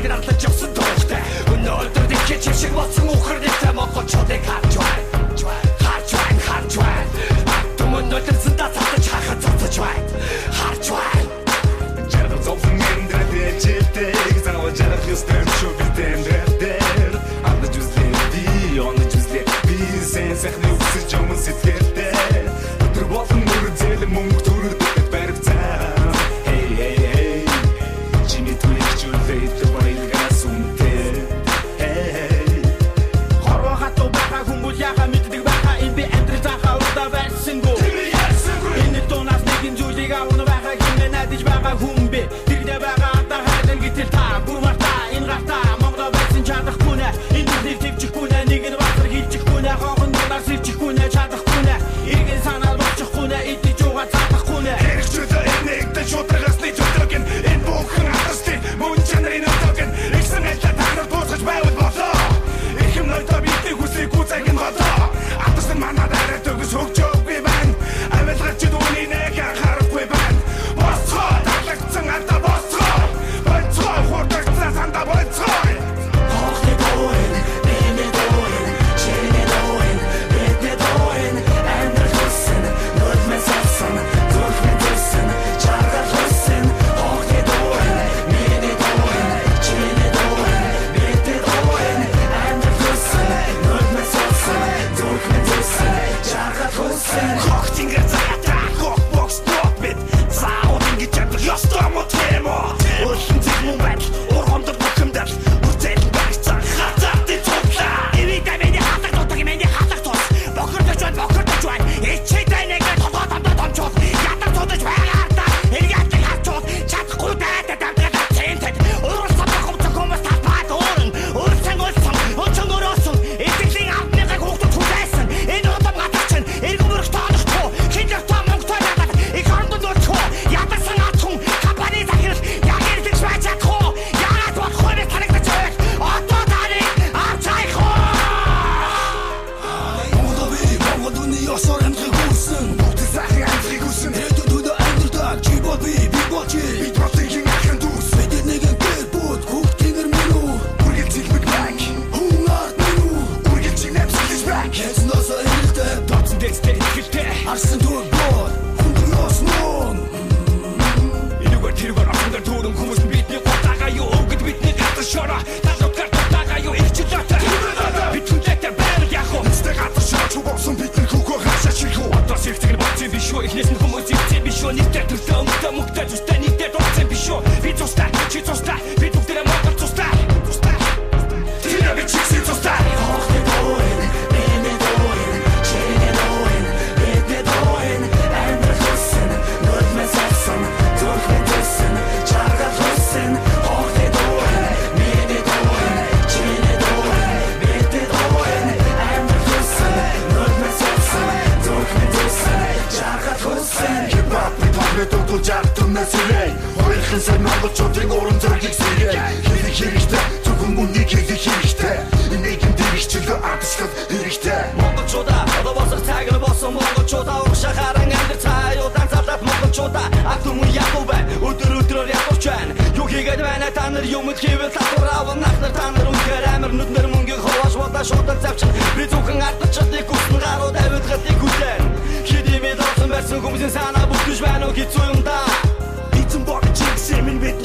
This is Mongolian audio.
Хатаг нарлаж явсан дуухтай өнөөдөр дэвхэж шиг болсон ухрнийтэй монголчуудыг харж байна. Харж байна. Атомын нөлөөсөн датаж хахад цацаж байна. Харж байна. Жаргал зовсон мэндэр дэжтэй заваа жаргал юустэм шоу битэндэр андаж үзлээ би онож үзлээ би сэн сахны үсэж юмс сэтгэлтэй өдөр болон мөр зэл мөнгө төрөдөг баригцаа hey Jimmy Twitch you fade the байлгаас үнтэй hey хорвоо хатуу бага хүмбул яха мэддэг бага энэ би амьдрал захаа удаа байсангүй энэ тонас нэгэн зүйлийг авна бага гинэ надиж бага хүмбэ тэгдэ бага ата хайдан гитэл та бүрмарта энэ гарта монгол байсан чадахгүй нэ энэ нэр төвчихгүй нэ нэг нь баатар хилчихгүй нэ хоохон дунаар сэрчихгүй нэ чадахгүй нэ иргэн санаал болчихгүй нэ идэж угаа чадахгүй нэ хэрэгчтэй нэгдэн шударгасны төлөвгөн энэ бүхэн хатасти мөн чанарын өтгөн ихсэн айлта танаар дуусгаж байвал болоо их юм ноётой бидний хүсийг үзэг нь болоо атсан манад арай төгс хөгжөөгүй байна авилгач дүүний нэг харахгүй байна босцоо талагцсан ата босцоо босцоо хурдагцсан санда босцоо Хоохны доин, бэми доин, чиний доин, бэдний доин, амьдрал хүссэн, нүдмэн сарсан, зүрхмэн төссөн, чаргал хүссэн. Хоохны доин, миний доин, чиний доин, бэдний доин, амьдрал хүссэн, нүдмэн сарсан, зүрхмэн төссөн, чаргал хүссэн. Хохтингэр цагаатаа хох бокс топ бит заавал ингэж ядах ёстой мо тийм үү Улсын зэгмэн байдал, ургамдар бүхэмдэл, үрцэлэн баригцсан, хатаатын цуглаа. Ирээдүйн миний хатаг дутаг, миний хатаг тус. Бохирдож байна. Ичээдэй нэгэ толгой тамдаа томчуул. Ятар цудаж байгаарда. Эргээтэй харчуул. Чадахгүй дайдаа дамтраад цэнтэд. Уралсан бохомцог хүмүүс талбайд уурн. Уралсан өрөөсөн. Итгэлийн амтныхыг хүүхдүүд хүлээсэн. Энэ удам гадар чинь эргэн мөрөх тоолохгүй. Хинжэр том мөнгөтэй надад. Их орондод өрчхөө. Ядарсан атхан компани захирал. Яг ирлэж байцаахгүй. Яагаад болохгүй бэ танагдаж байв. Одоо тарыг авч хайхуу. Монгол үний ёсоор амьдрах хүрсэн бүгд сайхан амтрыг үсэн Хэдүүд амьдрдаг чи бол би бол чи бид ботын ахын дүүс бид нэгэн гэр бүл хүүхд гинэр минь үү үргэлж зилбэг баг хүн ард минь үү үргэлж нэвсэлж баг Хэзнээс эрэлтэй доцсон дэстэй ихтэй арсан түр бол хүндрэн оснон энэгээр тэргээр ахындар төрөн хүмүүс нь бидний гутагаа юу өгд бидний гатар шора талуутгаар тутагаа юу ихчлээтэй бид хүнтэй байр яах вэ сте гатар шорч боксон бидний хүүхөө хашаа чихүү одоо сэрцэг нь болцсон биш үү эхнээс нь хүмүүс ирсэн биш үү нэгтэй төрлөө өмгтэй мөгтэй зүстэй нэгтэй дурцсан биш үү би цустай чи цустай бид бүгдээ монгол цустай тэр би чигсээ цустай Хоохны доин, бэми доин, чиний доин, бэдний доин, амьдрал хүссэн, нүдмэн сарсан, зүрхмэн төссөн, чаргал хүссэн. Хоохны доин, миний доин, чиний доин, бэдний доин, амьдрал хүссэн, нүдмэн сарсан, зүрхмэн төссөн, чаргал хүссэн. Хип-хоп бид дутуулж артнаас ирээ хоёрхан сайн монголчуудын уран зургийг сэрээ хэрэг хэрэгтэй зөвхөн үнийг хэлэх хэрэгтэй нэгэн дэрэгчлөө ардчлал хэрэгтэй Монголчуудаа одоо босох цаг нь болсон монголчуудаа урагшаа харан амьдрал цааюудан залаад монголчуудаа ах түмэн ядуу бай өдрөөр ядууч байна юу хийгээд байна та нар юмд хийвэл татвараа нахнар та нар үнээр амир нүднэр мөнгөийг хувааш удаа шуудан завчин би зөвхөн ардчлалыг хүснэ гарууд авилгатыг хүлээн хэдиймээ доосон байсан хүмүүсийн санаа бүтгэж байна уу хэцүү юм да эзэн богч чигсээ минь бид